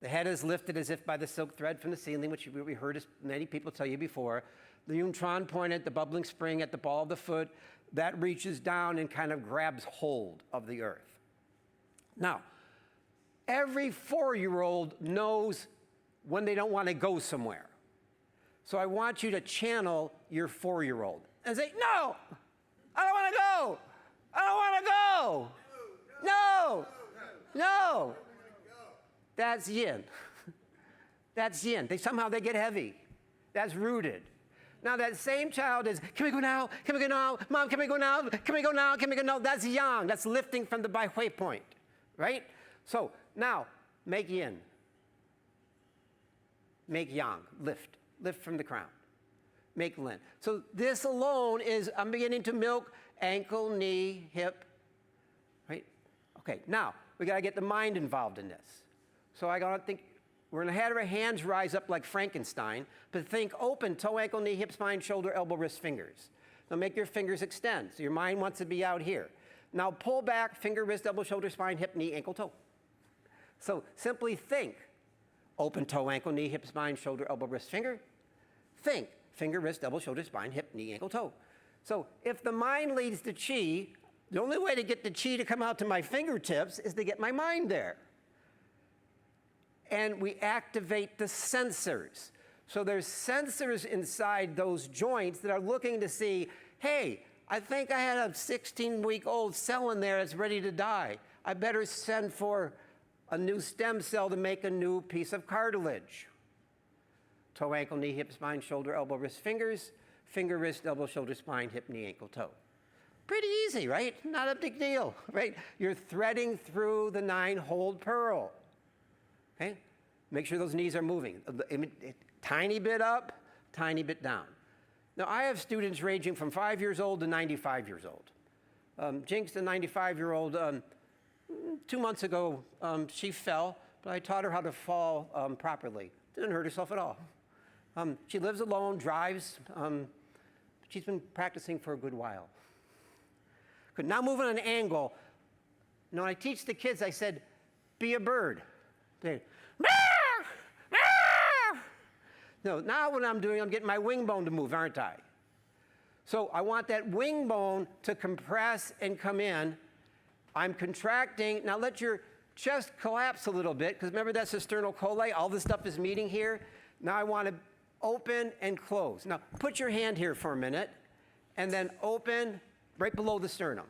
The head is lifted as if by the silk thread from the ceiling, which we heard many people tell you before. The neutron point at the bubbling spring at the ball of the foot, that reaches down and kind of grabs hold of the earth. Now, every 4-year-old knows when they don't want to go somewhere. So I want you to channel your 4-year-old and say, no, I don't want to go. I don't want to go. No, no. That's yin. That's yin. Somehow they get heavy. That's rooted. Now that same child is, can we go now? Can we go now? Mom, can we go now? Can we go now? Can we go now? That's yang. That's lifting from the halfway point, right? So now make yin. Make yang. Lift. Lift from the crown. Make lin. So this alone is, I'm beginning to milk ankle, knee, hip, right? Okay, now we got to get the mind involved in this. So I got to think, we're going to have our hands rise up like Frankenstein, but think open, toe, ankle, knee, hip, spine, shoulder, elbow, wrist, fingers. Now make your fingers extend. So your mind wants to be out here. Now pull back, finger, wrist, elbow, shoulder, spine, hip, knee, ankle, toe. So simply think, open, toe, ankle, knee, hip, spine, shoulder, elbow, wrist, finger. Think, finger, wrist, elbow, shoulder, spine, hip, knee, ankle, toe. So if the mind leads to chi, the only way to get the chi to come out to my fingertips is to get my mind there. And we activate the sensors. So there's sensors inside those joints that are looking to see, hey, I think I had a 16-week-old cell in there that's ready to die. I better send for a new stem cell to make a new piece of cartilage. Toe, ankle, knee, hip, spine, shoulder, elbow, wrist, fingers. Finger, wrist, elbow, shoulder, spine, hip, knee, ankle, toe. Pretty easy, right? Not a big deal, right? You're threading through the 9-hold pearl. Okay? Make sure those knees are moving. Tiny bit up, tiny bit down. Now, I have students ranging from 5 years old to 95 years old. Jinx, the 95-year-old, 2 months ago, she fell, but I taught her how to fall properly. Didn't hurt herself at all. She lives alone, drives. She's been practicing for a good while. Good. Now moving on an angle. Now, when I teach the kids, I said, be a bird. They, no, now what I'm doing, I'm getting my wing bone to move, aren't I? So I want that wing bone to compress and come in. I'm contracting. Now let your chest collapse a little bit, because remember that's the sternocoli. All this stuff is meeting here. Now I want to open and close. Now put your hand here for a minute, and then open right below the sternum.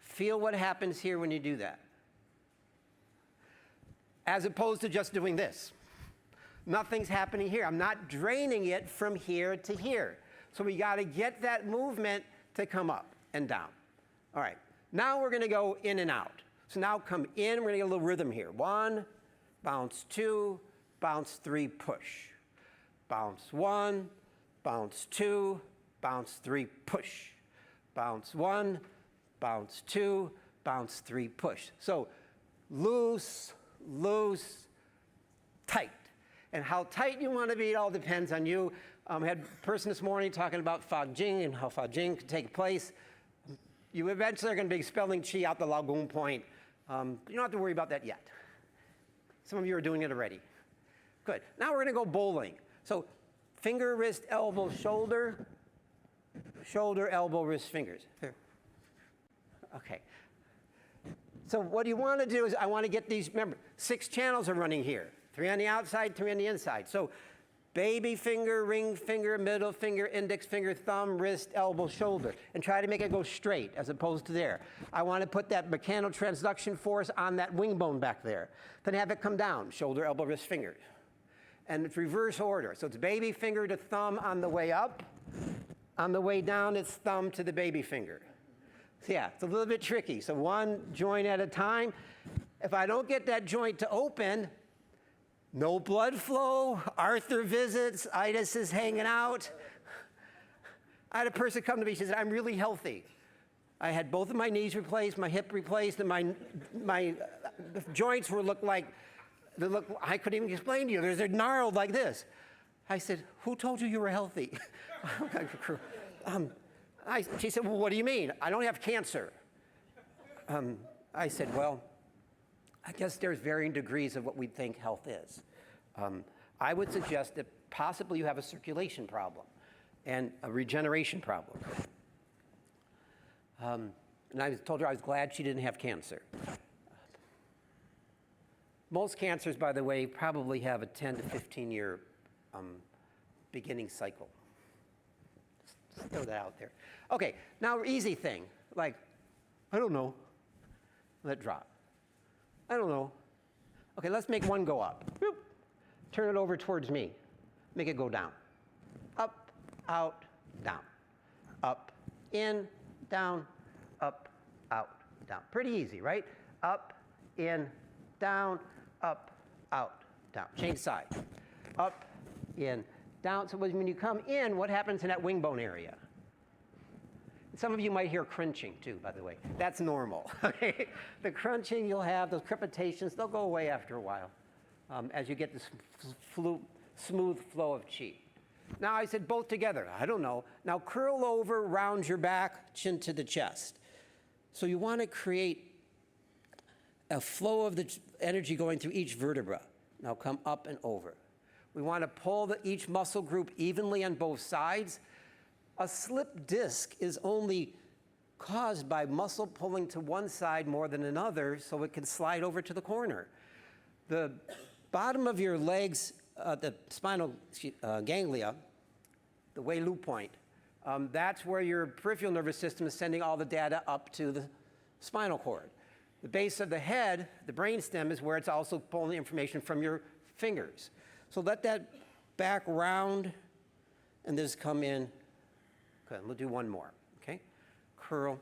Feel what happens here when you do that. As opposed to just doing this. Nothing's happening here. I'm not draining it from here to here. So we got to get that movement to come up and down. All right. Now we're going to go in and out. So now come in. We're going to get a little rhythm here. 1, bounce 2, bounce 3, push. Bounce 1, bounce 2, bounce 3, push. Bounce 1, bounce 2, bounce 3, push. So loose, loose, tight. And how tight you want to be, it all depends on you. I had a person this morning talking about Fa Jing and how Fa Jing can take place. You eventually are going to be expelling chi out the lagoon point. You don't have to worry about that yet. Some of you are doing it already. Good. Now we're going to go bowling. So finger, wrist, elbow, shoulder, shoulder, elbow, wrist, fingers. Here. Okay. So what you want to do is I want to get these, remember, 6 channels are running here. 3 on the outside, 3 on the inside. So baby finger, ring finger, middle finger, index finger, thumb, wrist, elbow, shoulder. And try to make it go straight as opposed to there. I want to put that mechanotransduction force on that wing bone back there. Then have it come down, shoulder, elbow, wrist, fingers. And it's reverse order. So it's baby finger to thumb on the way up. On the way down, it's thumb to the baby finger. So yeah, it's a little bit tricky. So 1 joint at a time. If I don't get that joint to open, no blood flow, Arthur visits, itis is hanging out. I had a person come to me, she said, I'm really healthy. I had both of my knees replaced, my hip replaced, and my joints I couldn't even explain to you. They're gnarled like this. I said, who told you were healthy? She said, well, what do you mean? I don't have cancer. I said, well, I guess there's varying degrees of what we think health is. I would suggest that possibly you have a circulation problem and a regeneration problem. And I told her I was glad she didn't have cancer. Most cancers, by the way, probably have a 10 to 15 year beginning cycle. Just throw that out there. Okay, now easy thing, like, I don't know, let it drop. I don't know. Okay, let's make one go up. Boop. Turn it over towards me. Make it go down. Up, out, down. Up, in, down, up, out, down. Pretty easy, right? Up, in, down, up, out, down. Change side. Up, in, down. So when you come in, what happens in that wing bone area? Some of you might hear crunching too, by the way. That's normal. The crunching you'll have, those crepitations, they'll go away after a while as you get this smooth flow of chi. Now I said both together. I don't know. Now curl over, round your back, chin to the chest. So you want to create a flow of the energy going through each vertebra. Now come up and over. We want to pull each muscle group evenly on both sides. A slip disc is only caused by muscle pulling to one side more than another so it can slide over to the corner. The bottom of your legs, the spinal ganglia, the Wei Lu point, that's where your peripheral nervous system is sending all the data up to the spinal cord. The base of the head, the brainstem, is where it's also pulling the information from your fingers. So let that back round and this come in. Good, we'll do one more, okay? Curl,